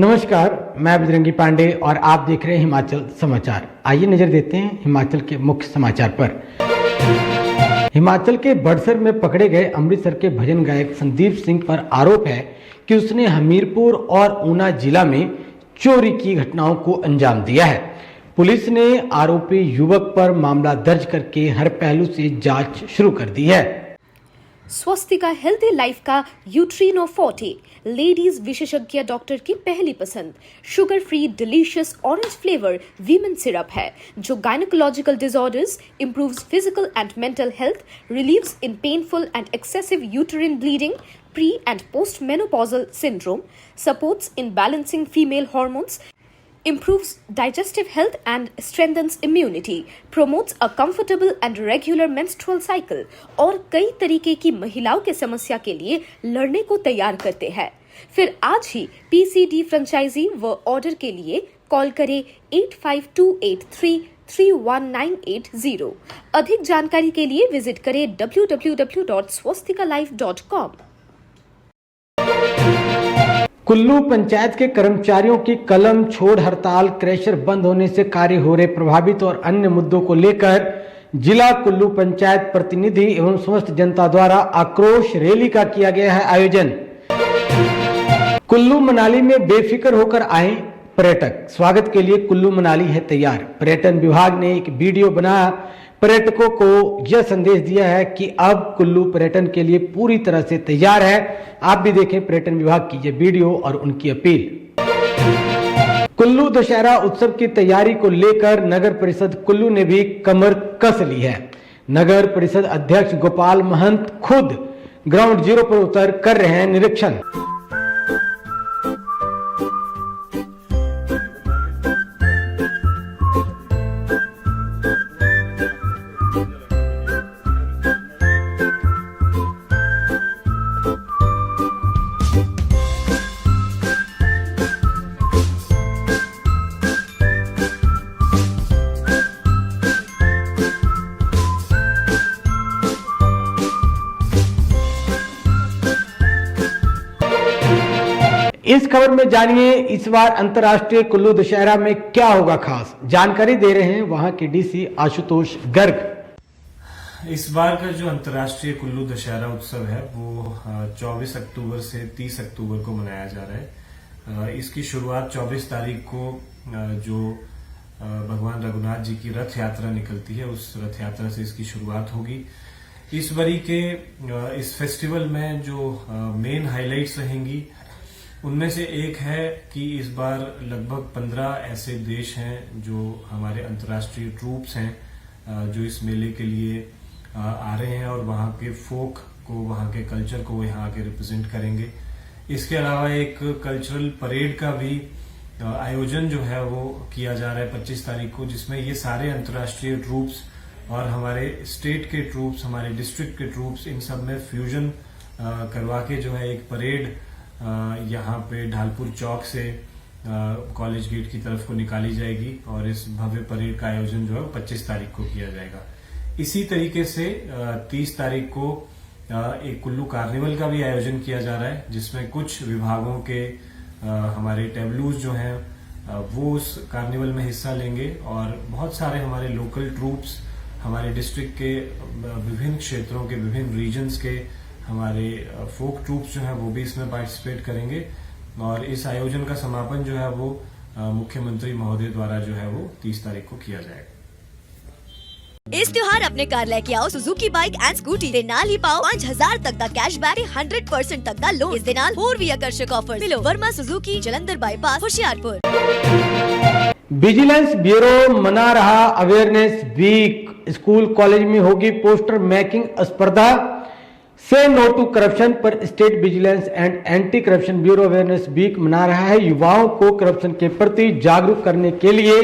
नमस्कार, मैं बजरंगी पांडे और आप देख रहे हैं हिमाचल समाचार। आइए नजर देते हैं हिमाचल के मुख्य समाचार पर। हिमाचल के बड़सर में पकड़े गए अमृतसर के भजन गायक संदीप सिंह पर आरोप है कि उसने हमीरपुर और ऊना जिला में चोरी की घटनाओं को अंजाम दिया है। पुलिस ने आरोपी युवक पर मामला दर्ज करके हर पहलू से जांच शुरू कर दी है। स्वस्तिका हेल्थी लाइफ का यूट्रीनो 40 लेडीज विशेषज्ञ डॉक्टर की पहली पसंद sugar free delicious orange flavour women syrup है जो gynaecological disorders, improves physical and mental health, relieves in painful and excessive यूटेरिन bleeding, pre and postmenopausal syndrome, supports in balancing female hormones, improves digestive health and strengthens immunity, promotes a comfortable and regular menstrual cycle और कई तरीके की महिलाओं के समस्या के लिए लड़ने को तैयार करते हैं। फिर आज ही PCD फ्रेंचाइजी व ऑर्डर के लिए कॉल करें 8528331980। अधिक जानकारी के लिए विजिट करें www.swastikalife.com। कुल्लू पंचायत के कर्मचारियों की कलम छोड़ हड़ताल, क्रैशर बंद होने से कार्य हो रहे प्रभावित और अन्य मुद्दों को लेकर जिला कुल्लू पंचायत प्रतिनिधि एवं समस्त जनता द्वारा आक्रोश रैली का किया गया है आयोजन। कुल्लू मनाली में बेफिक्र होकर आए पर्यटक, स्वागत के लिए कुल्लू मनाली है तैयार। पर्यटन विभाग ने एक वीडियो बना पर्यटकों को यह संदेश दिया है कि अब कुल्लू पर्यटन के लिए पूरी तरह से तैयार है। आप भी देखें पर्यटन विभाग की यह वीडियो और उनकी अपील। कुल्लू दशहरा उत्सव की तैयारी को लेकर नगर परिषद कुल्लू ने भी कमर कस ली है। नगर परिषद अध्यक्ष गोपाल महंत खुद ग्राउंड जीरो पर उतर कर रहे हैं निरीक्षण। इस खबर में जानिए इस बार अंतर्राष्ट्रीय कुल्लू दशहरा में क्या होगा खास, जानकारी दे रहे हैं वहां के डीसी आशुतोष गर्ग। इस बार का जो अंतर्राष्ट्रीय कुल्लू दशहरा उत्सव है वो 24 अक्टूबर से 30 अक्टूबर को मनाया जा रहा है। इसकी शुरुआत 24 तारीख को जो भगवान रघुनाथ जी की रथ यात्रा निकलती है उस रथ यात्रा से इसकी शुरुआत होगी। इस बरी के इस फेस्टिवल में जो मेन हाइलाइट्स रहेंगी उनमें से एक है कि इस बार लगभग 15 ऐसे देश हैं जो हमारे अंतर्राष्ट्रीय ट्रूप्स हैं जो इस मेले के लिए आ रहे हैं और वहां के फोक को, वहां के कल्चर को यहाँ आके रिप्रेजेंट करेंगे। इसके अलावा एक कल्चरल परेड का भी आयोजन जो है वो किया जा रहा है 25 तारीख को, जिसमें ये सारे अंतर्राष्ट्रीय ट्रूप्स और हमारे स्टेट के ट्रूप्स, हमारे डिस्ट्रिक्ट के ट्रूप्स, इन सब में फ्यूजन करवा के जो है एक परेड यहाँ पे ढालपुर चौक से कॉलेज गेट की तरफ को निकाली जाएगी और इस भव्य परेड का आयोजन जो है 25 तारीख को किया जाएगा। इसी तरीके से 30 तारीख को एक कुल्लू कार्निवल का भी आयोजन किया जा रहा है, जिसमें कुछ विभागों के हमारे टेबलूज जो हैं वो उस कार्निवल में हिस्सा लेंगे और बहुत सारे हमारे लोकल ट्रूप्स, हमारे डिस्ट्रिक्ट के विभिन्न क्षेत्रों के, विभिन्न रीजन्स के हमारे फोक ट्रूप्स जो है वो भी इसमें पार्टिसिपेट करेंगे और इस आयोजन का समापन जो है वो मुख्यमंत्री महोदय द्वारा जो है वो 30 तारीख को किया जाएगा। इस त्योहार अपने कार लेके आओ सुजुकी बाइक एंड स्कूटी दे नाल ही पाओ 5000 तक का कैशबैक, 100% तक का लोन। इस दे नाल होर भी आकर्षक ऑफर मिलो। Verma Suzuki, Jalandhar bypass, Hoshiarpur. Vigilance bureau मना रहा अवेयरनेस वीक, स्कूल कॉलेज में होगी पोस्टर मेकिंग स्पर्धा। से नो टू करप्शन पर state vigilance and anti corruption bureau awareness week मना रहा है। युवाओं को करप्शन के प्रति जागरूक करने के लिए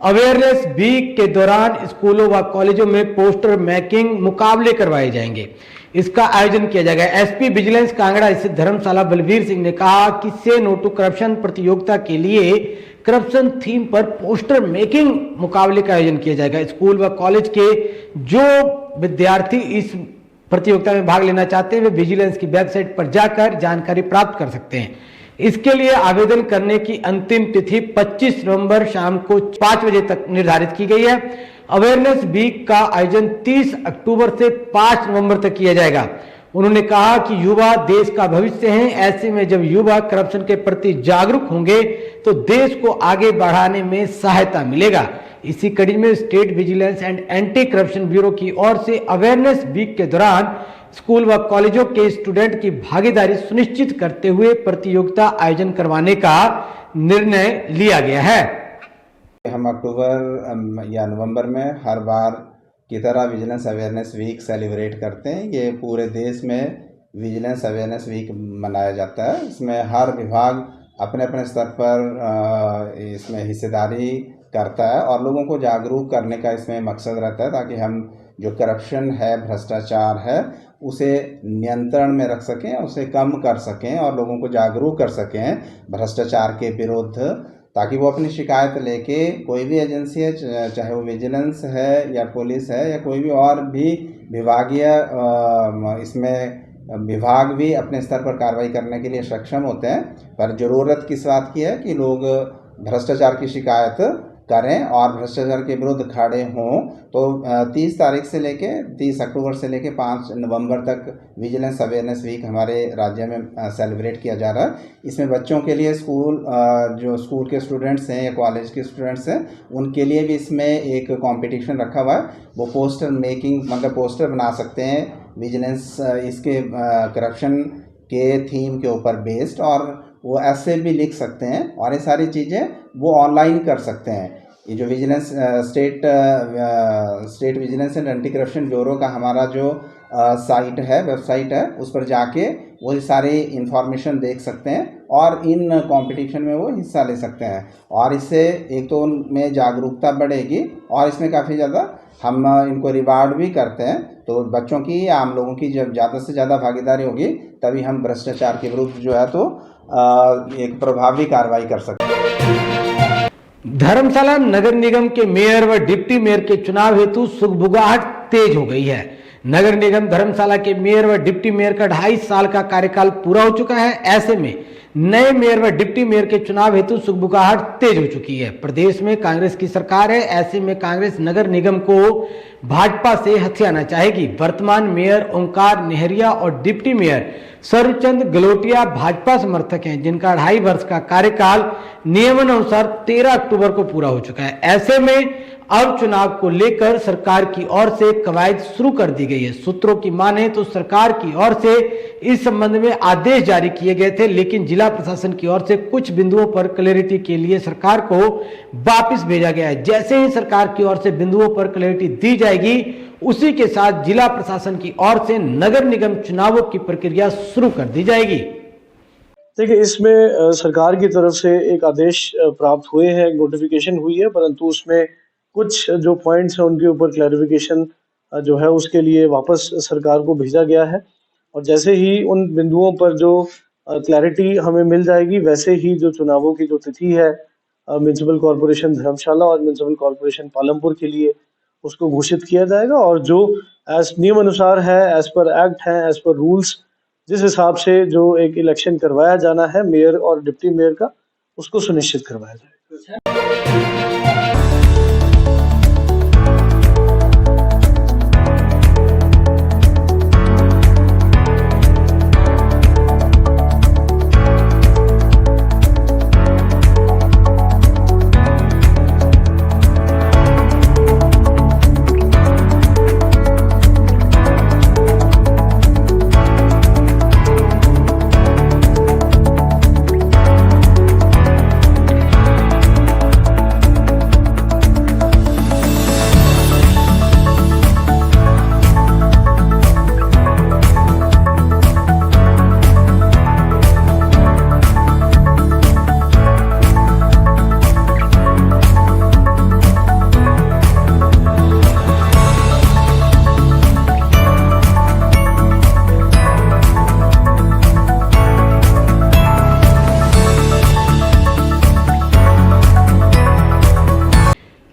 अवेयरनेस वीक के दौरान स्कूलों व कॉलेजों में पोस्टर मेकिंग मुकाबले करवाए जाएंगे। इसका आयोजन किया जाएगा। एसपी विजिलेंस कांगड़ा स्थित धर्मशाला बलवीर सिंह ने कहा कि से नो टू करप्शन प्रतियोगिता के लिए करप्शन थीम पर पोस्टर मेकिंग मुकाबले का आयोजन किया जाएगा। स्कूल व कॉलेज के जो विद्यार्थी इस प्रतियोगिता में भाग लेना चाहते हैं वे विजिलेंस की वेबसाइट पर जाकर जानकारी प्राप्त कर सकते हैं। इसके लिए आवेदन करने की अंतिम तिथि 25 नवंबर शाम को 5 बजे तक निर्धारित की गई है। अवेयरनेस वीक का आयोजन 30 अक्टूबर से 5 नवंबर तक किया जाएगा। उन्होंने कहा कि युवा देश का भविष्य हैं, ऐसे में जब युवा करप्शन के प्रति जागरूक होंगे तो देश को आगे बढ़ाने में सहायता मिलेगा। इसी कड़ी में state vigilance and anti corruption bureau की ओर से अवेयरनेस वीक के दौरान स्कूल व कॉलेजों के स्टूडेंट की भागीदारी सुनिश्चित करते हुए प्रतियोगिता आयोजन करवाने का निर्णय लिया गया है। हम अक्टूबर या नवंबर में हर बार की तरह विजिलेंस अवेयरनेस वीक सेलिब्रेट करते हैं। ये पूरे देश में विजिलेंस अवेयरनेस वीक मनाया जाता है। इसमें हर विभाग अपने अपने स्तर पर इसमें हिस्सेदारी करता है और लोगों को जागरूक करने का इसमें मकसद रहता है, ताकि हम जो करप्शन है, भ्रष्टाचार है, उसे नियंत्रण में रख सकें, उसे कम कर सकें और लोगों को जागरूक कर सकें भ्रष्टाचार के विरुद्ध, ताकि वो अपनी शिकायत लेके कोई भी एजेंसी है, चाहे वो विजिलेंस है या पुलिस है या कोई भी और भी विभागीय इसमें विभाग भी अपने स्तर पर कार्रवाई करने के लिए सक्षम होते हैं। पर ज़रूरत किस बात की है कि लोग भ्रष्टाचार की शिकायत करें और भ्रष्टाचार के विरुद्ध खड़े हों। तो 30 अक्टूबर से लेके 5 नवंबर तक विजिलेंस अवेयरनेस वीक हमारे राज्य में सेलिब्रेट किया जा रहा है। इसमें बच्चों के लिए जो स्कूल के स्टूडेंट्स हैं या कॉलेज के स्टूडेंट्स हैं, उनके लिए भी इसमें एक कंपटीशन रखा हुआ है। वो पोस्टर मेकिंग, मतलब पोस्टर बना सकते हैं विजिलेंस इसके करप्शन के थीम के ऊपर बेस्ड, और वो ऐसे भी लिख सकते हैं और ये सारी चीज़ें वो ऑनलाइन कर सकते हैं। ये जो vigilance state vigilance and anti corruption bureau का हमारा जो वेबसाइट है, उस पर जाके वो सारी इंफॉर्मेशन देख सकते हैं और इन कंपटीशन में वो हिस्सा ले सकते हैं। और इससे एक तो उनमें जागरूकता बढ़ेगी और इसमें काफ़ी ज़्यादा हम इनको रिवार्ड भी करते हैं। तो बच्चों की, आम लोगों की जब ज़्यादा से ज़्यादा भागीदारी होगी, तभी हम भ्रष्टाचार के विरुद्ध जो है तो एक प्रभावी कार्रवाई कर सकते हैं। धर्मशाला नगर निगम के मेयर व डिप्टी मेयर के चुनाव हेतु सुगबुगाहट तेज हो गई है। नगर निगम धर्मशाला के मेयर व डिप्टी मेयर का 2.5 साल का कार्यकाल पूरा हो चुका है। ऐसे में नए मेयर व डिप्टी मेयर के चुनाव हेतु सुगबुगाहट तेज हो चुकी है। प्रदेश में कांग्रेस की सरकार है, ऐसे में कांग्रेस नगर निगम को भाजपा से हथियाना चाहेगी। वर्तमान मेयर ओंकार नेहरिया और डिप्टी मेयर सर्वचंद गलोटिया भाजपा समर्थक हैं, जिनका 2.5 वर्ष का कार्यकाल नियमानुसार 13 अक्टूबर को पूरा हो चुका है। ऐसे में अब चुनाव को लेकर सरकार की ओर से कवायद शुरू कर दी गई है। सूत्रों की माने तो सरकार की ओर से इस संबंध में आदेश जारी किए गए थे, लेकिन जिला प्रशासन की ओर से कुछ बिंदुओं पर क्लैरिटी के लिए सरकार को वापस भेजा गया है। जैसे ही सरकार की ओर से बिंदुओं पर क्लैरिटी दी जाएगी, उसी के साथ जिला प्रशासन की ओर से नगर निगम चुनावों की प्रक्रिया शुरू कर दी जाएगी। देखिए, इसमें सरकार की तरफ से एक आदेश प्राप्त हुए हैं, नोटिफिकेशन हुई है, परंतु उसमें कुछ जो पॉइंट्स हैं उनके ऊपर क्लैरिफिकेशन जो है उसके लिए वापस सरकार को भेजा गया है। और जैसे ही उन बिंदुओं पर जो क्लैरिटी हमें मिल जाएगी, वैसे ही जो चुनावों की जो तिथि है म्युनिसिपल कॉर्पोरेशन धर्मशाला और म्युनिसिपल कॉर्पोरेशन पालमपुर के लिए, उसको घोषित किया जाएगा। और जो एज नियम अनुसार है, एज पर एक्ट है, एज पर रूल्स, जिस हिसाब से जो एक इलेक्शन करवाया जाना है मेयर और डिप्टी मेयर का, उसको सुनिश्चित करवाया जाएगा।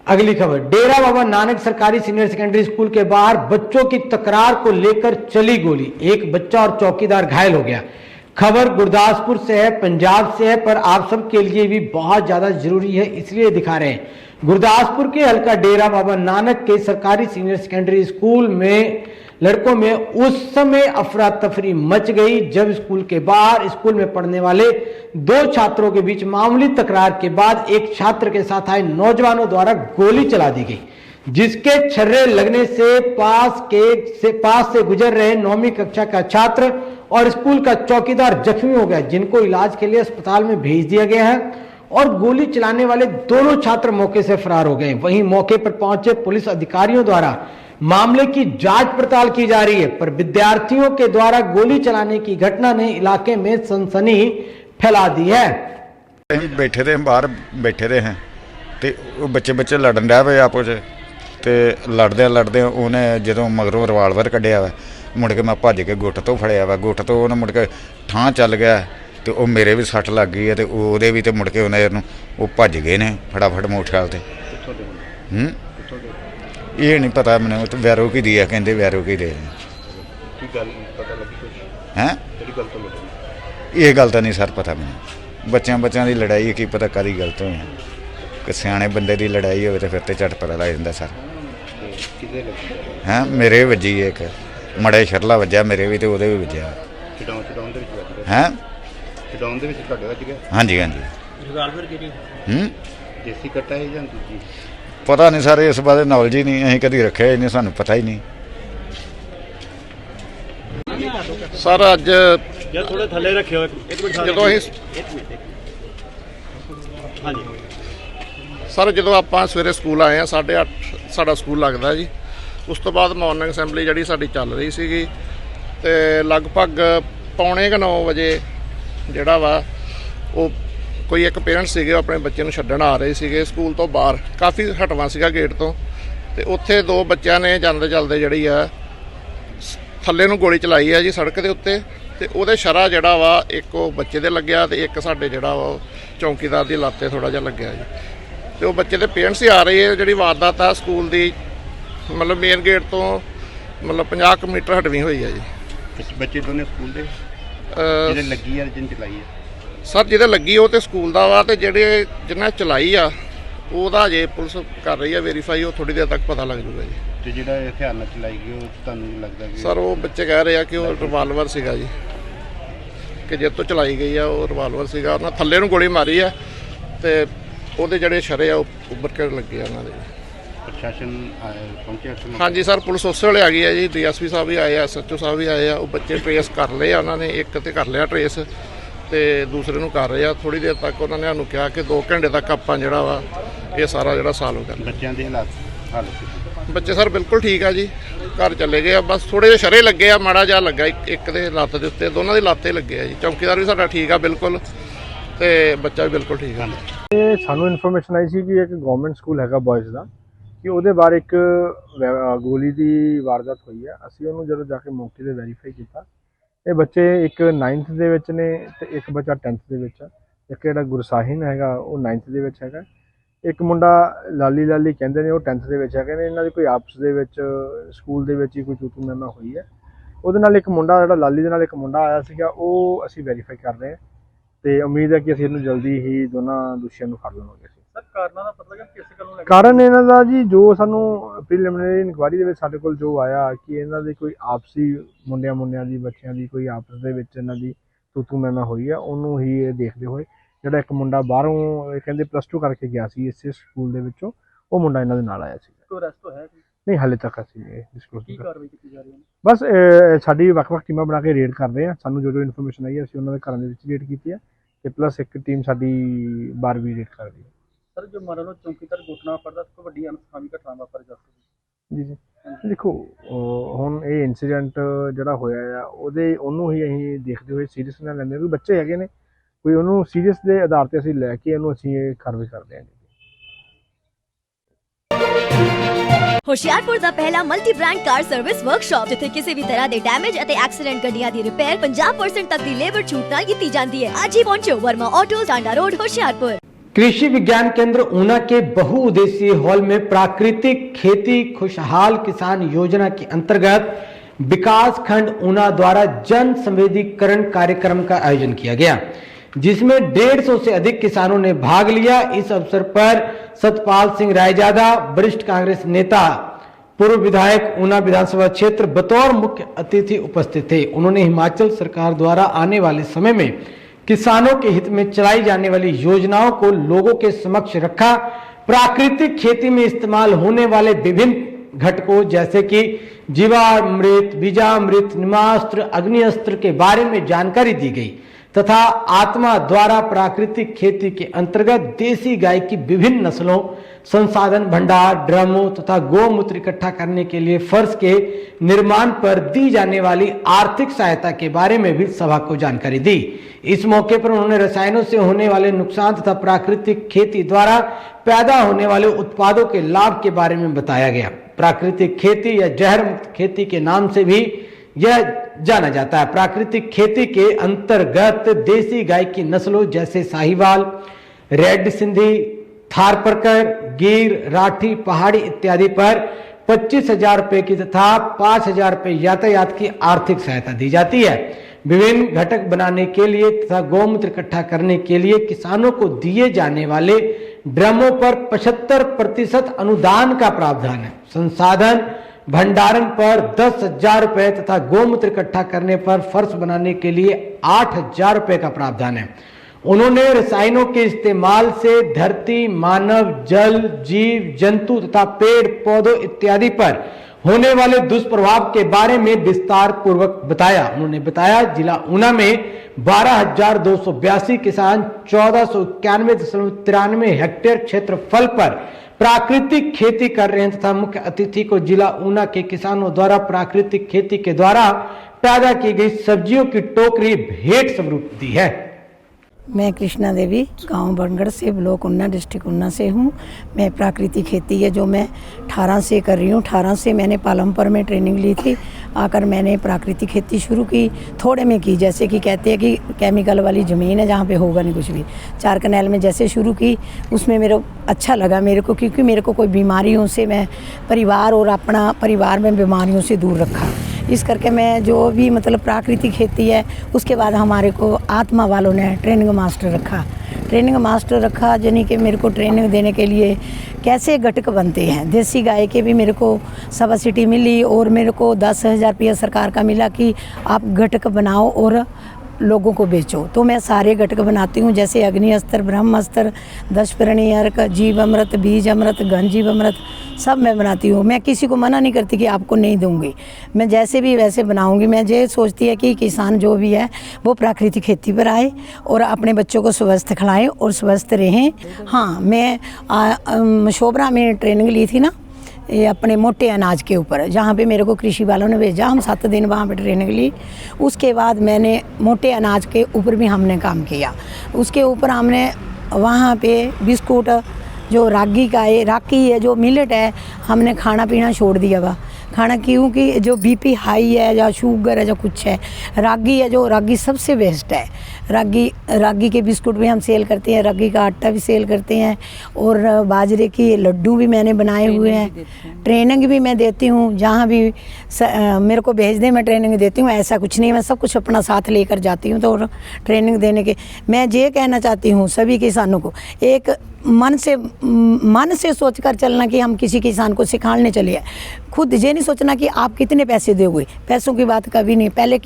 अगली खबर, डेरा बाबा नानक सरकारी सीनियर सेकेंडरी स्कूल के बाहर बच्चों की तकरार को लेकर चली गोली, एक बच्चा और चौकीदार घायल हो गया। खबर गुरदासपुर से है, पंजाब से है, पर आप सबके लिए भी बहुत ज्यादा जरूरी है, इसलिए दिखा रहे हैं। गुरदासपुर के हल्का डेरा बाबा नानक के सरकारी सीनियर सेकेंडरी स्कूल में लड़कों में उस समय अफरा तफरी मच गई जब स्कूल के बाहर स्कूल में पढ़ने वाले दो छात्रों के बीच मामूली तकरार के बाद एक छात्र के साथ आए नौजवानों द्वारा गोली चला दी गई, जिसके छर्रे लगने से पास से गुजर रहे 9वीं कक्षा का छात्र और स्कूल का चौकीदार जख्मी हो गया, जिनको इलाज के लिए अस्पताल में भेज दिया गया है और गोली चलाने वाले दोनों छात्र मौके से फरार हो गए। वहीं मौके पर पहुंचे पुलिस अधिकारियों द्वारा मामले की जांच पड़ताल की जा रही है, पर विद्यार्थियों के द्वारा गोली चलाने की घटना ने इलाके में सनसनी फैला दी है। बैठे रहे बाहर बैठे रहे हैं तो वो बच्चे लड़न डे पे आपस ते लड़दे उन्हें जो मगरों रिवाल्वर कढ़िया वा, मुड़ के मैं भज के गुट तो फड़िया वा, गुट तो उन्हें मुड़ के थां चल गया तो वो मेरे भी सट लग गई है तो वो भी तो मुड़ के उन्हें वो भज गए ने फटाफट मोटरसाइकिल से। ये नहीं पता मैंने तो वैरो की दी है, कहते वैरो की दे हैं। ये गल तो नहीं सर पता मैंने, बच्चों की लड़ाई की पता कदी गलत हुई है, कि सियाने बंदे की लड़ाई हो तो फिर तो झट पता लग जाता सर। हैं मेरे भी वजी एक मड़े शरला वजया, मेरे भी तो वो भी वजया हैं। हाँ जी हाँ जी पता नहीं सर, इस बारे नॉलेज ही नहीं, अं कभी रखे ही नहीं, सानू पता ही नहीं सर। अज थोड़े थले रखे सर जो आप सवेरे स्कूल आए हैं 8:30 साडा स्कूल लगता जी, उस तो बाद मॉर्निंग असैंबली जी साडी चल रही सी ते लगभग 8:45 बजे जोड़ा वा वो कोई एक पेरेंट्स सीगे अपने बच्चे नूं छड्डण आ रहे सीगे स्कूल तो बाहर, काफ़ी हटवा सीगा गेट तो, ते उत्थे दो बच्चों ने चलते चलते जिहड़ी है थल्ले नूं गोली चलाई है जी सड़क के उत्ते, ते उहदे शरा जिहड़ा वा एक बच्चे दे लग्या ते एक साडे जिहड़ा वा चौकीदार दी लाते थोड़ा जिहा लग्या जी। तो बच्चे दे पेरेंट्स ही आ रहे है, जिहड़ी वारदात आ स्कूल दी मतलब मेन गेट तो मतलब 50 मीटर हटवी हुई है जी। बच्चे दोनों स्कूल दे लगी है जिन चलाई है सर, जिहदे लगी वो तो स्कूल दा वा, ते जिहड़े जिन्हें चलाई आ ਉਹਦਾ ਅਜੇ ਪੁਲਿਸ ਕਰ ਰਹੀ ਹੈ ਵੈਰੀਫਾਈ, ਉਹ ਥੋੜੀ ਦੇਰ ਤੱਕ ਪਤਾ ਲੱਗ ਜੂਗਾ ਜੀ। ਤੇ ਜਿਹੜਾ ਹਥਿਆਰ ਨਾਲ ਚਲਾਈ ਗਈ ਉਹ ਤੁਹਾਨੂੰ ਲੱਗਦਾ ਕਿ ਸਰ ਉਹ ਬੱਚੇ ਕਹਿ ਰਹੇ ਆ ਕਿ ਉਹ ਰਿਵਾਲਵਰ ਸੀਗਾ ਜੀ, ਕਿ ਜਿੱਤੋਂ ਚਲਾਈ ਗਈ ਆ ਉਹ ਰਿਵਾਲਵਰ ਸੀਗਾ, ਉਹਨਾਂ ਥੱਲੇ ਨੂੰ ਗੋਲੀ ਮਾਰੀ ਆ ਤੇ ਉਹਦੇ ਜਿਹੜੇ ਸ਼ਰੇ ਆ ਉਹ ਉੱਭਰ ਕੇ ਲੱਗੇ ਆ ਉਹਨਾਂ ਦੇ। ਪ੍ਰਸ਼ਾਸਨ ਪਹੁੰਚਿਆ? ਹਾਂਜੀ ਸਰ, ਪੁਲਿਸ ਉਸੇ ਵੇਲੇ ਆ ਗਈ ਹੈ ਜੀ, ਡੀਐਸਪੀ ਸਾਹਿਬ ਵੀ ਆਏ ਆ, SHO ਸਾਹਿਬ ਵੀ ਆਏ ਆ, ਉਹ ਬੱਚੇ ਟਰੇਸ ਕਰ ਲਏ ਆ ਉਹਨਾਂ ਨੇ, ਇੱਕ ਤੇ ਕਰ ਲਿਆ ਟਰੇਸ ਤੇ ਦੂਸਰੇ ਨੂੰ ਕਰ ਰਹੇ ਆ। ਥੋੜੀ ਦੇਰ ਤੱਕ ਉਹਨਾਂ ਨੇ ਸਾਨੂੰ ਕਿਹਾ ਕਿ 2 ਘੰਟੇ ਤੱਕ ਆਪਾਂ ਜਿਹੜਾ ਵਾ ਇਹ ਸਾਰਾ ਜਿਹੜਾ ਸਾਲਵ ਕਰ। ਬੱਚਿਆਂ ਦੇ ਹਾਲਤ ਬੱਚੇ ਸਰ ਬਿਲਕੁਲ ਠੀਕ ਆ ਜੀ, ਘਰ ਚਲੇ ਗਏ ਆ, ਬਸ ਥੋੜੇ ਜਿਹੇ ਸ਼ਰੇ ਲੱਗੇ ਆ, ਮਾੜਾ ਜਿਹਾ ਲੱਗਾ ਇੱਕ ਦੇ ਲੱਤ ਦੇ ਉੱਤੇ, ਦੋਨਾਂ ਦੀ ਲੱਤ 'ਤੇ ਲੱਗੇ ਆ ਜੀ। ਚੌਕੀਦਾਰ ਵੀ ਸਾਡਾ ਠੀਕ ਆ ਬਿਲਕੁਲ, ਤੇ ਬੱਚਾ ਵੀ ਬਿਲਕੁਲ ਠੀਕ ਆ। ਇਹ ਸਾਨੂੰ ਇਨਫੋਰਮੇਸ਼ਨ ਆਈ ਸੀ ਕਿ ਇੱਕ ਗਵਰਨਮੈਂਟ ਸਕੂਲ ਹੈਗਾ ਬॉयਜ਼ ਦਾ, ਕਿ ਉਹਦੇ ਬਾਹਰ ਇੱਕ ਗੋਲੀ ਦੀ ਵਾਰਦਾਤ ਹੋਈ ਹੈ। ਅਸੀਂ ਉਹਨੂੰ ਜਦੋਂ ਜਾ ਕੇ ਮੌਕੇ 'ਤੇ ਵੈਰੀਫਾਈ ਕੀਤਾ, ਇਹ ਬੱਚੇ ਇੱਕ 9th ਦੇ ਵਿੱਚ ਨੇ ਤੇ ਇੱਕ ਬੱਚਾ 10th ਦੇ ਵਿੱਚ ਆ। ਇੱਕ ਜਿਹੜਾ ਗੁਰਸਾਹਿਨ ਹੈਗਾ ਉਹ 9th ਦੇ ਵਿੱਚ ਹੈਗਾ, ਇੱਕ ਮੁੰਡਾ ਲਾਲੀ ਕਹਿੰਦੇ ਨੇ ਉਹ 10th ਦੇ ਵਿੱਚ ਹੈਗੇ ਨੇ। ਇਹਨਾਂ ਦੀ ਕੋਈ ਆਪਸ ਦੇ ਵਿੱਚ ਸਕੂਲ ਦੇ ਵਿੱਚ ਹੀ ਕੋਈ ਤੂਤੂ ਮੈਮਾ ਹੋਈ ਹੈ। ਉਹਦੇ ਨਾਲ ਇੱਕ ਮੁੰਡਾ ਜਿਹੜਾ ਲਾਲੀ ਦੇ ਨਾਲ ਇੱਕ ਮੁੰਡਾ ਆਇਆ ਸੀਗਾ, ਉਹ ਅਸੀਂ ਵੈਰੀਫਾਈ ਕਰ ਰਹੇ ਹਾਂ ਤੇ ਉਮੀਦ ਹੈ ਕਿ ਅਸੀਂ ਇਹਨੂੰ ਜਲਦੀ ਹੀ ਦੋਨਾਂ ਦੋਸ਼ੀਆਂ ਨੂੰ ਫੜ ਲਵਾਂਗੇ। ਸਰ ਕਾਰਨਾਂ ਦਾ ਪਤਾ ਲੱਗਾ ਕਿਸ ਗੱਲੋਂ? ਕਾਰਨ ਇਹਨਾਂ ਦਾ ਜੀ ਜੋ ਸਾਨੂੰ ਪ੍ਰੀਲਿਮਿਨਰੀ ਇਨਕੁਆਇਰੀ ਦੇ ਵਿੱਚ ਸਾਡੇ ਕੋਲ ਜੋ ਆਇਆ ਕਿ ਇਹਨਾਂ ਦੀ ਕੋਈ ਆਪਸੀ ਮੁੰਡਿਆਂ ਦੀ ਬੱਚਿਆਂ ਦੀ ਕੋਈ ਆਪਸ ਦੇ ਵਿੱਚ ਇਹਨਾਂ ਦੀ ਤੂਤੂ ਮੈਮਾ ਹੋਈ ਹੈ। ਉਹਨੂੰ ਹੀ ਇਹ ਦੇਖਦੇ ਹੋਏ ਜਿਹੜਾ ਇੱਕ ਮੁੰਡਾ ਬਾਹਰੋਂ ਕਹਿੰਦੇ +2 ਕਰਕੇ ਗਿਆ ਸੀ ਇਸੇ ਸਕੂਲ ਦੇ ਵਿੱਚੋਂ, ਉਹ ਮੁੰਡਾ ਇਹਨਾਂ ਦੇ ਨਾਲ ਆਇਆ ਸੀ। ਕੋਈ ਅਰੈਸਟ ਹੋਇਆ ਨਹੀਂ ਹਾਲੇ ਤੱਕ? ਅਸੀਂ ਕੀ ਕਾਰਵਾਈ ਕੀਤੀ ਜਾ ਰਹੀ ਹੈ? ਬਸ ਸਾਡੀ ਵੱਖ-ਵੱਖ ਟੀਮਾਂ ਬਣਾ ਕੇ ਰੇਡ ਕਰ ਰਹੇ ਹਾਂ। ਸਾਨੂੰ ਜੋ ਇਨਫੋਰਮੇਸ਼ਨ ਆਈ ਹੈ ਅਸੀਂ ਉਹਨਾਂ ਦੇ ਘਰਾਂ ਦੇ ਵਿੱਚ ਰੇਡ ਕੀਤੀ ਹੈ ਤੇ ਪਲੱਸ ਇੱਕ ਟੀਮ ਸਾਡੀ ਬਾਹਰ ਵੀ ਰੇਡ ਕਰ ਰਹੀ ਹੈ। ਸਰ ਜੋ ਮੰਨ ਲਓ ਚੌਂਕੀਦਾਰ ਗੁੱਟਣਾ ਫੜਦਾ ਸਭ ਤੋਂ ਵੱਡੀ ਅਨਸਖਾਮੀ ਘਟਨਾ ਵਾਪਰ ਜਾਂਦੀ ਜੀ। ਦੇਖੋ ਹੁਣ ਇਹ ਇਨਸੀਡੈਂਟ ਜਿਹੜਾ ਹੋਇਆ ਆ ਉਹਨੂੰ ਹੀ ਅਸੀਂ ਦੇਖਦੇ ਹੋਏ ਸੀਰੀਅਸ ਨਾਲ ਲੈਂਦੇ ਵੀ ਬੱਚੇ ਹੈਗੇ ਨੇ, ਕੋਈ ਉਹਨੂੰ ਸੀਰੀਅਸ ਦੇ ਆਧਾਰ ਤੇ ਅਸੀਂ ਲੈ ਕੇ ਇਹਨੂੰ ਅਸੀਂ ਇਹ ਕਾਰਵਾਈ ਕਰਦੇ ਹਾਂ। ਹੁਸ਼ਿਆਰਪੁਰ ਦਾ ਪਹਿਲਾ ਮਲਟੀ ਬ੍ਰਾਂਡ ਕਾਰ ਸਰਵਿਸ ਵਰਕਸ਼ਾਪ, ਜਿੱਥੇ ਕਿਸੇ ਵੀ ਤਰ੍ਹਾਂ ਦੇ ਡੈਮੇਜ ਅਤੇ ਐਕਸੀਡੈਂਟ ਗੱਡੀਆਂ ਦੀ ਰਿਪੇਅਰ 50% ਤੱਕ ਦੀ ਲੇਬਰ ਛੂਟ ਨਾਲ ਕੀਤੀ ਜਾਂਦੀ ਹੈ। ਅੱਜ ਹੀ ਪਹੁੰਚੋ ਵਰਮਾ ਆਟੋ, टांडा रोड, होशियारपुर। कृषि विज्ञान केंद्र ऊना के बहुउद्देशीय हॉल में प्राकृतिक खेती खुशहाल किसान योजना के अंतर्गत विकास खंड ऊना द्वारा जन संवेदीकरण कार्यक्रम का आयोजन किया गया, जिसमें 150 से अधिक किसानों ने भाग लिया। इस अवसर पर सतपाल सिंह रायजादा, वरिष्ठ कांग्रेस नेता, पूर्व विधायक ऊना विधानसभा क्षेत्र, बतौर मुख्य अतिथि उपस्थित थे। उन्होंने हिमाचल सरकार द्वारा आने वाले समय में किसानों के हित में चलाई जाने वाली योजनाओं को लोगों के समक्ष रखा। प्राकृतिक खेती में इस्तेमाल होने वाले विभिन्न घटकों जैसे कि जीवामृत, बीजामृत, निमास्त्र, अग्निअस्त्र के बारे में जानकारी दी गई तथा आत्मा द्वारा प्राकृतिक खेती के अंतर्गत देसी गाय की विभिन्न नस्लों, संसाधन भंडार, ड्रमों तथा गौमूत्र इकट्ठा करने के लिए फर्श के निर्माण पर दी जाने वाली आर्थिक सहायता के बारे में भी सभा को जानकारी दी। इस मौके पर उन्होंने रसायनों से होने वाले नुकसान तथा प्राकृतिक खेती द्वारा पैदा होने वाले उत्पादों के लाभ के बारे में बताया गया। प्राकृतिक खेती या जहर मुक्त खेती के नाम से भी यह जाना जाता है। प्राकृतिक खेती के अंतर्गत देसी गाय की नस्लों जैसे साहिवाल, रेड सिंधी, थारपरकर, गिर, राठी, पहाड़ी इत्यादि पर 25,000 रुपए की तथा 5,000 रुपए यातायात की आर्थिक सहायता दी जाती है। विभिन्न घटक बनाने के लिए तथा गौमूत्र इकट्ठा करने के लिए किसानों को दिए जाने वाले ड्रमों पर 75% अनुदान का प्रावधान है। संसाधन भंडारण पर 10,000 रुपए तथा गौमूत्र इकट्ठा करने पर फर्श बनाने के लिए 8,000 रुपए का प्रावधान है। उन्होंने रसायनों के इस्तेमाल से धरती, मानव, जल, जीव जंतु तथा पेड़ पौधों इत्यादि पर होने वाले दुष्प्रभाव के बारे में विस्तार पूर्वक बताया। उन्होंने बताया जिला ऊना में 12,282 किसान 1491.93 हेक्टेयर क्षेत्रफल पर प्राकृतिक खेती कर रहे हैं तथा मुख्य अतिथि को जिला ऊना के किसानों द्वारा प्राकृतिक खेती के द्वारा पैदा की गई सब्जियों की टोकरी भेंट स्वरूप दी है। मैं कृष्णा देवी गांव बनगढ़ से, ब्लॉक ऊना, डिस्ट्रिक्ट ऊना से हूं। मैं प्राकृतिक खेती है जो मैं 18 से कर रही हूं। 18 से मैंने पालमपुर में ट्रेनिंग ली थी, आकर मैंने प्राकृतिक खेती शुरू की। थोड़े में की, जैसे कि कहते हैं कि केमिकल वाली ज़मीन है जहाँ पे होगा नहीं कुछ भी। 4 कनाल में जैसे शुरू की, उसमें मेरे अच्छा लगा मेरे को, क्योंकि मेरे को कोई बीमारियों से, मैं परिवार और अपना परिवार में बीमारियों से दूर रखा। इस करके मैं जो भी मतलब प्राकृतिक खेती है, उसके बाद हमारे को आत्मा वालों ने ट्रेनिंग मास्टर रखा यानी कि मेरे को ट्रेनिंग देने के लिए कैसे घटक बनते हैं। देसी गाय के भी मेरे को सब्सिडी मिली और मेरे को 10,000 रुपया सरकार का मिला कि आप घटक बनाओ और लोगों को बेचो। तो मैं सारे घटक बनाती हूँ, जैसे अग्निअस्त्र, ब्रह्मास्त्र, 10 प्रणी अर्क, जीव अमृत, बीज अमृत, घन जीव अमृत, सब मैं बनाती हूँ। मैं किसी को मना नहीं करती कि आपको नहीं दूंगी, मैं जैसे भी वैसे बनाऊंगी। मैं ये सोचती है कि किसान जो भी है वो प्राकृतिक खेती पर आए और अपने बच्चों को स्वस्थ खिलाएं और स्वस्थ रहें। हाँ, मैं मशोबरा में ट्रेनिंग ली थी ना, ये अपने मोटे अनाज के ऊपर, जहाँ पे मेरे को कृषि वालों ने भेजा। हम 7 दिन वहाँ पे ट्रेनिंग ली। उसके बाद मैंने मोटे अनाज के ऊपर भी हमने काम किया। उसके ऊपर हमने वहाँ पे बिस्कुट जो रागी है, जो मिलेट है, हमने खाना पीना छोड़ दिया हुआ। खाना क्योंकि जो बीपी हाई है या शुगर है या कुछ है, रागी है जो रागी सबसे बेस्ट है। रागी के बिस्कुट भी हम सेल करते हैं, रागी का आटा भी सेल करते हैं और बाजरे की लड्डू भी मैंने बनाए हुए हैं। ट्रेनिंग भी मैं देती हूँ, जहाँ भी मेरे को भेज दें मैं ट्रेनिंग देती हूँ। ऐसा कुछ नहीं है, मैं सब कुछ अपना साथ लेकर जाती हूँ। तो ट्रेनिंग देने के मैं ये कहना चाहती हूँ सभी किसानों को, एक मन से सोच कर चलना कि हम किसी किसान को सिखाने चले। खुद ये नहीं सोचना कि आप कितने पैसे दोगे, पैसों की बात कभी नहीं। पहले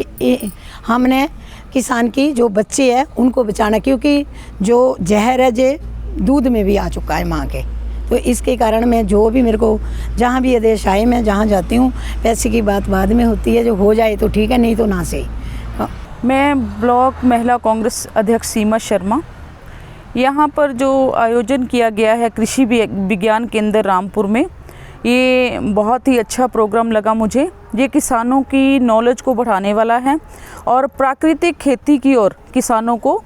हमने किसान की जो बच्चे हैं उनको बचाना, क्योंकि जो जहर है जे दूध में भी आ चुका है माँ के। तो इसके कारण मैं जो भी मेरे को जहाँ भी आदेश आए, मैं जहाँ जाती हूँ, पैसे की बात बाद में होती है। जो हो जाए तो ठीक है, नहीं तो ना सही। मैं ब्लॉक महिला कांग्रेस अध्यक्ष सीमा शर्मा। यहाँ पर जो आयोजन किया गया है कृषि विज्ञान केंद्र रामपुर में, ये बहुत ही अच्छा प्रोग्राम लगा मुझे। ये किसानों की नॉलेज को बढ़ाने वाला है और प्राकृतिक खेती की ओर किसानों को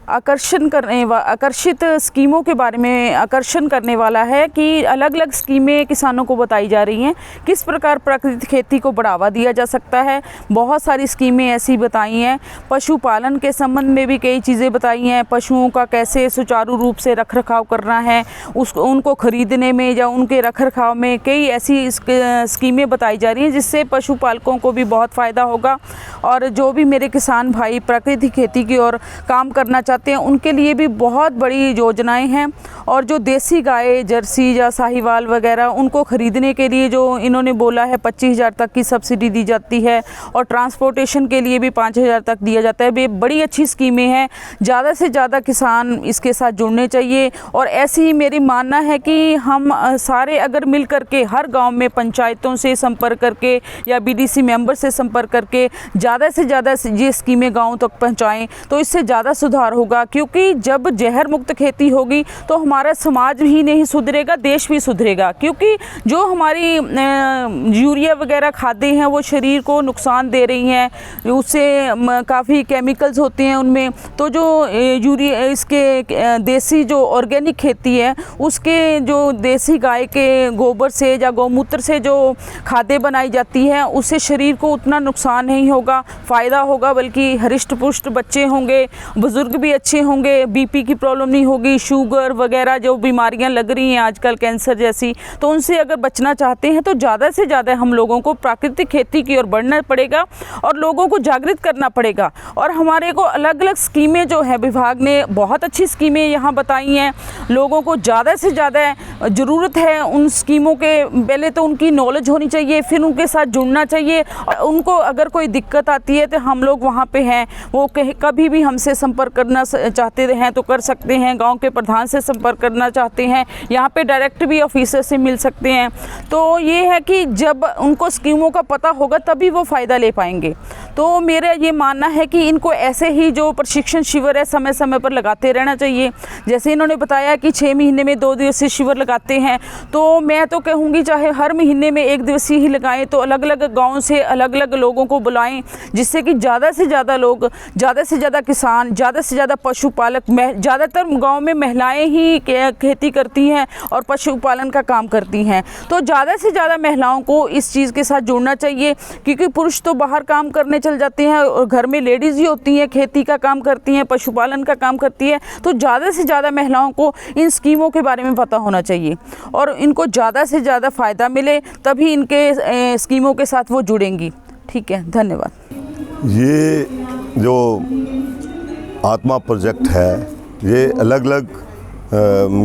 आकर्षित स्कीमों के बारे में आकर्षण करने वाला है कि अलग अलग स्कीमें किसानों को बताई जा रही हैं, किस प्रकार प्राकृतिक खेती को बढ़ावा दिया जा सकता है। बहुत सारी स्कीमें ऐसी बताई हैं। पशुपालन के संबंध में भी कई चीज़ें बताई हैं, पशुओं का कैसे सुचारू रूप से रखरखाव करना है, उनको खरीदने में या उनके रखरखाव में कई ऐसी स्कीमें बताई जा रही हैं जिससे पशुपालकों को भी बहुत फ़ायदा होगा। और जो भी मेरे किसान भाई प्राकृतिक खेती की ओर काम करना चाहते हैं उनके लिए भी बहुत बड़ी योजनाएं हैं। और जो देसी गाय जर्सी या साहिवाल वगैरह उनको ख़रीदने के लिए जो इन्होंने बोला है 25,000 तक की सब्सिडी दी जाती है और ट्रांसपोर्टेशन के लिए भी 5,000 तक दिया जाता है। ये बड़ी अच्छी स्कीमें हैं, ज़्यादा से ज़्यादा किसान इसके साथ जुड़ने चाहिए। और ऐसी ही मेरी मानना है कि हम सारे अगर मिल करके हर गाँव में पंचायतों से संपर्क करके या BDC मेंबर से संपर्क करके ज़्यादा से ज़्यादा ये स्कीमें गाँव तक पहुँचाएँ तो इससे ज़्यादा सुधार होगा। क्योंकि जब जहर मुक्त खेती होगी तो हमारा समाज ही नहीं सुधरेगा, देश भी सुधरेगा। क्योंकि जो हमारी यूरिया वगैरह खादें हैं वो शरीर को नुकसान दे रही हैं, उससे काफ़ी केमिकल्स होते हैं उनमें। तो जो यूरिया इसके देसी जो ऑर्गेनिक खेती है उसके जो देसी गाय के गोबर से या गौमूत्र से जो खादें बनाई जाती हैं उससे शरीर को उतना नुकसान नहीं होगा, फ़ायदा होगा। बल्कि हरिष्ट पुष्ट बच्चे होंगे, बुज़ुर्ग भी अच्छे होंगे, BP की प्रॉब्लम नहीं होगी, शुगर वगैरह जो बीमारियां लग रही हैं आजकल कैंसर जैसी, तो उनसे अगर बचना चाहते हैं तो ज़्यादा से ज़्यादा हम लोगों को प्राकृतिक खेती की ओर बढ़ना पड़ेगा और लोगों को जागृत करना पड़ेगा। और हमारे को अलग अलग स्कीमें जो है विभाग ने बहुत अच्छी स्कीमें यहाँ बताई हैं। लोगों को ज़्यादा से ज़्यादा ज़रूरत है उन स्कीमों के, पहले तो उनकी नॉलेज होनी चाहिए, फिर उनके साथ जुड़ना चाहिए। उनको अगर कोई दिक्कत आती है तो हम लोग वहाँ पे हैं, वो कभी भी हमसे संपर्क करना चाहते हैं तो कर सकते हैं। गांव के प्रधान से संपर्क करना चाहते हैं, यहाँ पे डायरेक्ट भी ऑफिसर से मिल सकते हैं। तो ये है कि जब उनको स्कीमों का पता होगा तभी वो फ़ायदा ले पाएंगे। तो मेरा ये मानना है कि इनको ऐसे ही जो प्रशिक्षण शिविर है समय समय पर लगाते रहना चाहिए। जैसे इन्होंने बताया कि 6 महीने में 2 दिवसीय शिविर लगाते हैं, तो मैं तो कहूँगी चाहे हर महीने में 1 दिवसीय ही लगाएं, तो अलग अलग गाँव से अलग अलग लोगों को बुलाएं जिससे कि ज़्यादा से ज़्यादा लोग, ज़्यादा से ज़्यादा किसान, ज़्यादा से ज़्यादा पशुपालक, ज़्यादातर गांव में महिलाएं ही खेती करती हैं और पशुपालन का काम करती हैं। तो ज़्यादा से ज़्यादा महिलाओं को इस चीज़ के साथ जुड़ना चाहिए। क्योंकि पुरुष तो बाहर काम करने चल जाते हैं और घर में लेडीज़ ही होती हैं, खेती का काम करती हैं, पशुपालन का काम करती है। तो ज़्यादा से ज़्यादा महिलाओं को इन स्कीमों के बारे में पता होना चाहिए और इनको ज़्यादा से ज़्यादा फ़ायदा मिले, तभी इनके स्कीमों के साथ वो जुड़ेंगी। ठीक है, धन्यवाद। ये जो आत्मा प्रोजेक्ट है ये अलग अलग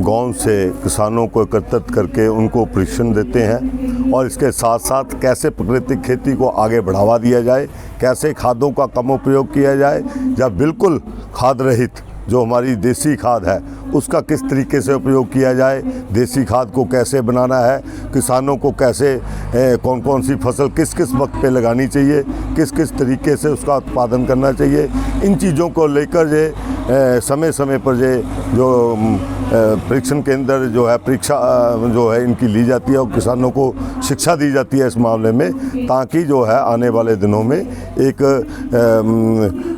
गांव से किसानों को एकत्रित करके उनको प्रशिक्षण देते हैं और इसके साथ साथ कैसे प्राकृतिक खेती को आगे बढ़ावा दिया जाए, कैसे खादों का कम उपयोग किया जाए या बिल्कुल खाद रहित जो हमारी देसी खाद है उसका किस तरीके से उपयोग किया जाए, देसी खाद को कैसे बनाना है, किसानों को कैसे कौन कौन सी फसल किस किस वक्त पे लगानी चाहिए, किस किस तरीके से उसका उत्पादन करना चाहिए, इन चीज़ों को लेकर समय समय पर जो परीक्षण केंद्र जो है परीक्षा जो है इनकी ली जाती है और किसानों को शिक्षा दी जाती है इस मामले में, ताकि जो है आने वाले दिनों में एक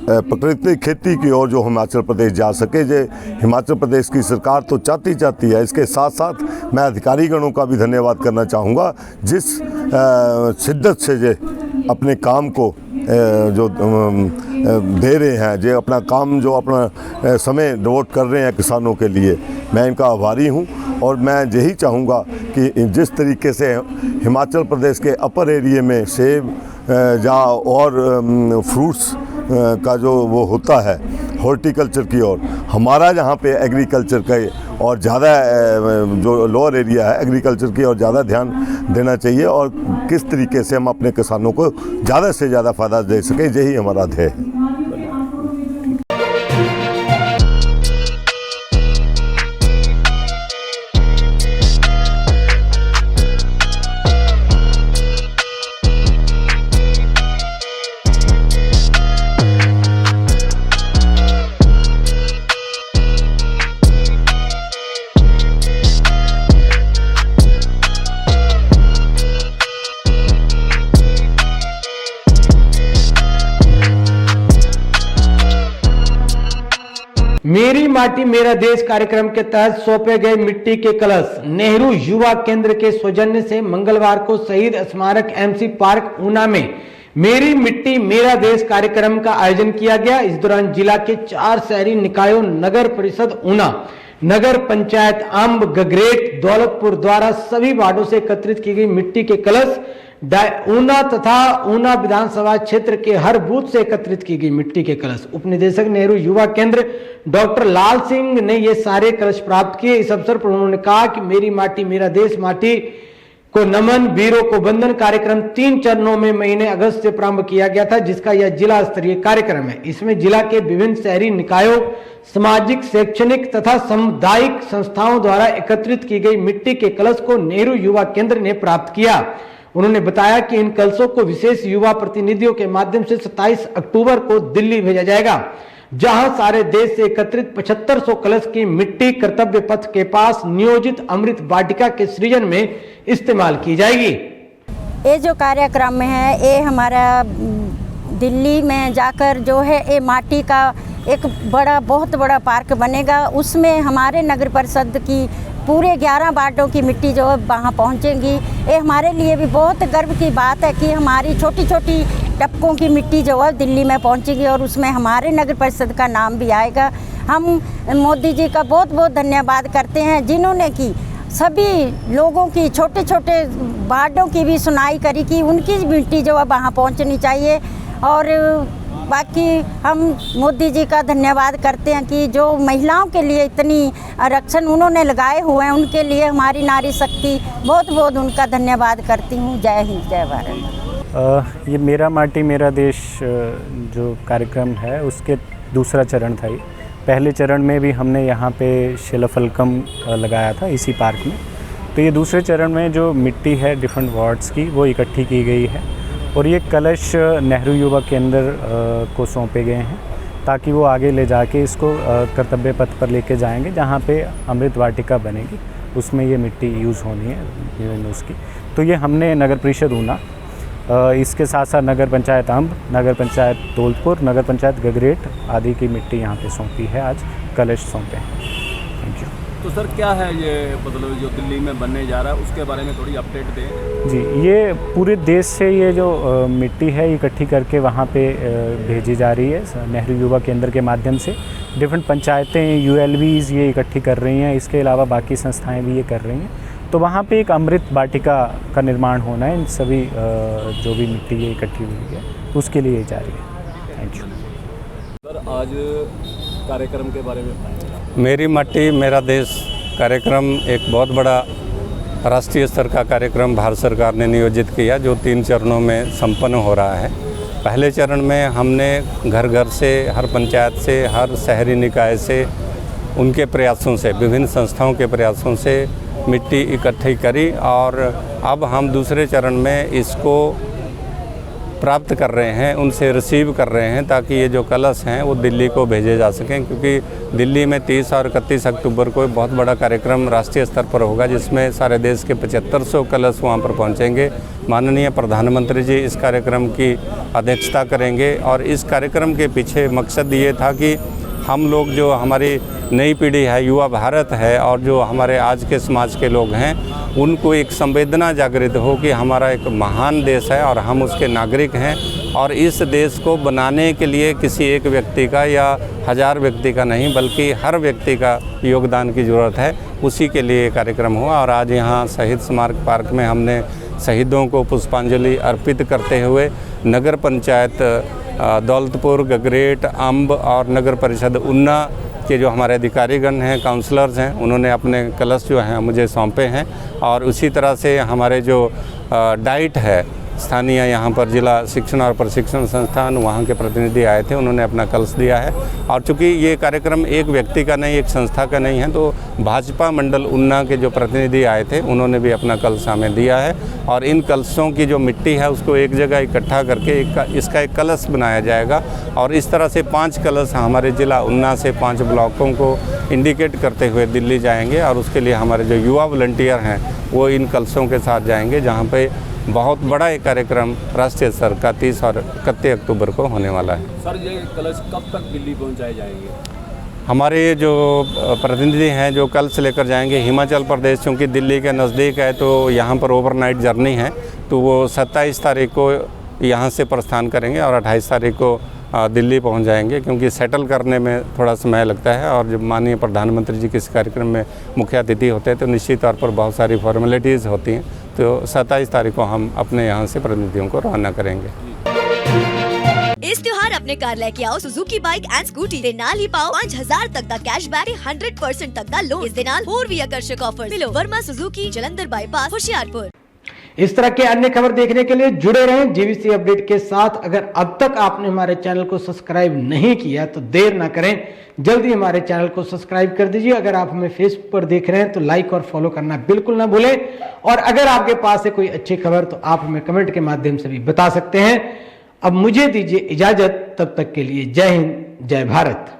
प्राकृतिक खेती की ओर जो हिमाचल प्रदेश जा सके। जो हिमाचल प्रदेश की सरकार तो चाहती है। इसके साथ साथ मैं अधिकारीगणों का भी धन्यवाद करना चाहूँगा जिस शिद्दत से जो अपने काम को जो दे रहे हैं, जो अपना काम जो अपना समय डिवोट कर रहे हैं किसानों के लिए, मैं इनका आभारी हूं। और मैं यही चाहूँगा कि जिस तरीके से हिमाचल प्रदेश के अपर एरिया में सेब या और फ्रूट्स का जो वो होता है हॉर्टिकल्चर की ओर, हमारा यहाँ पे एग्रीकल्चर का और ध्यज़्यादा जो लोअर एरिया है एग्रीकल्चर की ओर ज़्यादा ध्यान देना चाहिए और किस तरीके से हम अपने किसानों को ज़्यादा से ज़्यादा फ़ायदा दे सकें, यही हमारा ध्येय है। मेरी माटी मेरा देश कार्यक्रम के तहत सौंपे गए मिट्टी के कलश नेहरू युवा केंद्र के सौजन्य से मंगलवार को शहीद स्मारक एमसी पार्क ऊना में मेरी मिट्टी मेरा देश कार्यक्रम का आयोजन किया गया। इस दौरान जिला के 4 शहरी निकायों नगर परिषद ऊना, नगर पंचायत अंब, गगरेट, दौलतपुर द्वारा सभी वार्डों से एकत्रित की गई मिट्टी के कलश ऊना तथा ऊना विधानसभा क्षेत्र के हर बूथ से एकत्रित की गई मिट्टी के कलश उप निदेशक नेहरू युवा केंद्र डॉक्टर लाल सिंह ने ये सारे कलश प्राप्त किए। इस अवसर पर उन्होंने कहा कि मेरी माटी मेरा देश माटी को नमन वीरों को बंधन कार्यक्रम 3 चरणों में महीने अगस्त से प्रारंभ किया गया था, जिसका यह जिला स्तरीय कार्यक्रम है। इसमें जिला के विभिन्न शहरी निकायों, सामाजिक, शैक्षणिक तथा सामुदायिक संस्थाओं द्वारा एकत्रित की गई मिट्टी के कलश को नेहरू युवा केंद्र ने प्राप्त किया। उन्होंने बताया कि इन कलशों को विशेष युवा प्रतिनिधियों के माध्यम से 27 अक्टूबर को दिल्ली भेजा जाएगा, जहां सारे देश से एकत्रित 7500 कलश की मिट्टी कर्तव्य पथ के पास नियोजित अमृत वाटिका के सृजन में इस्तेमाल की जाएगी। ये जो कार्यक्रम है ये हमारा दिल्ली में जाकर जो है ये माटी का एक बहुत बड़ा पार्क बनेगा। उसमें हमारे नगर परिषद की पूरे 11 वार्डों की मिट्टी जो है वहाँ पहुँचेंगी। ये हमारे लिए भी बहुत गर्व की बात है कि हमारी छोटी छोटी टपकों की मिट्टी जो है दिल्ली में पहुँचेगी और उसमें हमारे नगर परिषद का नाम भी आएगा। हम मोदी जी का बहुत बहुत धन्यवाद करते हैं, जिन्होंने की सभी लोगों की छोटे छोटे वार्डों की भी सुनाई करी कि उनकी मिट्टी जो है वहाँ पहुँचनी चाहिए। और बाकी हम मोदी जी का धन्यवाद करते हैं कि जो महिलाओं के लिए इतनी आरक्षण उन्होंने लगाए हुए हैं, उनके लिए हमारी नारी शक्ति बहुत बहुत उनका धन्यवाद करती हूँ। जय हिंद, जय भारत। ये मेरा माटी मेरा देश जो कार्यक्रम है उसके दूसरा चरण था। ये पहले चरण में भी हमने यहाँ पे शिलाफलकम लगाया था इसी पार्क में। तो ये दूसरे चरण में जो मिट्टी है डिफरेंट वार्ड्स की वो इकट्ठी की गई है और ये कलश नेहरू युवा केंद्र को सौंपे गए हैं ताकि वो आगे ले जाके इसको कर्तव्य पथ पर लेके जाएंगे, जहाँ पे अमृत वाटिका बनेगी उसमें ये मिट्टी यूज़ होनी है उसकी। तो ये हमने नगर परिषद ऊना, इसके साथ साथ नगर पंचायत अंब, नगर पंचायत दौलतपुर, नगर पंचायत गगरेट आदि की मिट्टी यहाँ पे सौंपी है, आज कलश सौंपे हैं। Thank you. तो सर क्या है ये मतलब जो दिल्ली में बनने जा रहा है उसके बारे में थोड़ी अपडेट दें। जी, ये पूरे देश से ये जो मिट्टी है इकट्ठी करके वहाँ पे भेजी जा रही है नेहरू युवा केंद्र के माध्यम से। डिफरेंट पंचायतें, ULVs ये इकट्ठी कर रही हैं, इसके अलावा बाकी संस्थाएं भी ये कर रही हैं। तो वहाँ पे एक अमृत वाटिका का निर्माण होना है इन सभी जो भी मिट्टी ये इकट्ठी हुई है उसके लिए जा रही है। Thank you. सर आज कार्यक्रम के बारे में बताएं। मेरी माटी मेरा देश कार्यक्रम एक बहुत बड़ा राष्ट्रीय स्तर का कार्यक्रम भारत सरकार ने नियोजित किया, जो 3 चरणों में संपन्न हो रहा है। पहले चरण में हमने घर घर से, हर पंचायत से, हर शहरी निकाय से, उनके प्रयासों से, विभिन्न संस्थाओं के प्रयासों से मिट्टी इकट्ठी करी और अब हम दूसरे चरण में इसको प्राप्त कर रहे हैं, उनसे रिसीव कर रहे हैं ताकि ये जो कलश हैं वो दिल्ली को भेजे जा सकें, क्योंकि दिल्ली में 30 और 31 अक्टूबर को बहुत बड़ा कार्यक्रम राष्ट्रीय स्तर पर होगा जिसमें सारे देश के 7500 कलश वहाँ पर पहुँचेंगे। माननीय प्रधानमंत्री जी इस कार्यक्रम की अध्यक्षता करेंगे और इस कार्यक्रम के पीछे मकसद ये था कि हम लोग जो हमारी नई पीढ़ी है, युवा भारत है और जो हमारे आज के समाज के लोग हैं, उनको एक संवेदना जागृत हो कि हमारा एक महान देश है और हम उसके नागरिक हैं और इस देश को बनाने के लिए किसी एक व्यक्ति का या 1000 व्यक्ति का नहीं बल्कि हर व्यक्ति का योगदान की ज़रूरत है। उसी के लिए कार्यक्रम हुआ और आज यहाँ शहीद स्मारक पार्क में हमने शहीदों को पुष्पांजलि अर्पित करते हुए नगर पंचायत दौलतपुर, गगरेट, अंब और नगर परिषद ऊना के जो हमारे अधिकारीगण हैं, काउंसलर्स हैं, उन्होंने अपने कलश जो हैं मुझे सौंपे हैं। और उसी तरह से हमारे जो डाइट है स्थानीय यहाँ पर जिला शिक्षण और प्रशिक्षण संस्थान, वहाँ के प्रतिनिधि आए थे, उन्होंने अपना कलश दिया है। और चूँकि ये कार्यक्रम एक व्यक्ति का नहीं, एक संस्था का नहीं है, तो भाजपा मंडल ऊना के जो प्रतिनिधि आए थे उन्होंने भी अपना कलश हमें दिया है और इन कलशों की जो मिट्टी है उसको एक जगह इकट्ठा करके इसका एक कलश बनाया जाएगा। और इस तरह से 5 कलश हमारे ज़िला ऊना से 5 ब्लॉकों को इंडिकेट करते हुए दिल्ली जाएंगे और उसके लिए हमारे जो युवा वॉलंटियर हैं वो इन कलशों के साथ जाएंगे, जहाँ पे बहुत बड़ा एक कार्यक्रम राष्ट्रीय स्तर का 30 और 31 अक्टूबर को होने वाला है। सर ये कलश कब तक दिल्ली पहुंचाए जाएंगे? हमारे जो प्रतिनिधि हैं जो कल से लेकर जाएंगे हिमाचल प्रदेश, चूँकि दिल्ली के नज़दीक है तो यहाँ पर ओवरनाइट जर्नी है, तो वो 27 तारीख को यहाँ से प्रस्थान करेंगे और 28 तारीख को दिल्ली पहुँच जाएंगे, क्योंकि सेटल करने में थोड़ा समय लगता है। और जब माननीय प्रधानमंत्री जी किसी कार्यक्रम में मुख्य अतिथि होते हैं तो निश्चित तौर पर बहुत सारी फॉर्मेलिटीज़ होती हैं, तो 27 तारीख को हम अपने यहाँ से प्रतिनिधियों को रवाना करेंगे। इस त्योहार अपने कार लेके आओ सुजुकी बाइक एंड स्कूटी ते नाल ही पाओ 5000 तक का कैशबैक ते 100% तक का लोन। इस दे नाल होर भी आकर्षक ऑफर मिलो वर्मा सुजुकी जलंधर बाईपास होशियारपुर। इस तरह के अन्य खबर देखने के लिए जुड़े रहें जीवीसी अपडेट के साथ। अगर अब तक आपने हमारे चैनल को सब्सक्राइब नहीं किया तो देर ना करें, जल्दी हमारे चैनल को सब्सक्राइब कर दीजिए। अगर आप हमें फेसबुक पर देख रहे हैं तो लाइक और फॉलो करना बिल्कुल ना भूलें। और अगर आपके पास है कोई अच्छी खबर तो आप हमें कमेंट के माध्यम से भी बता सकते हैं। अब मुझे दीजिए इजाजत, तब तक के लिए जय हिंद, जय भारत।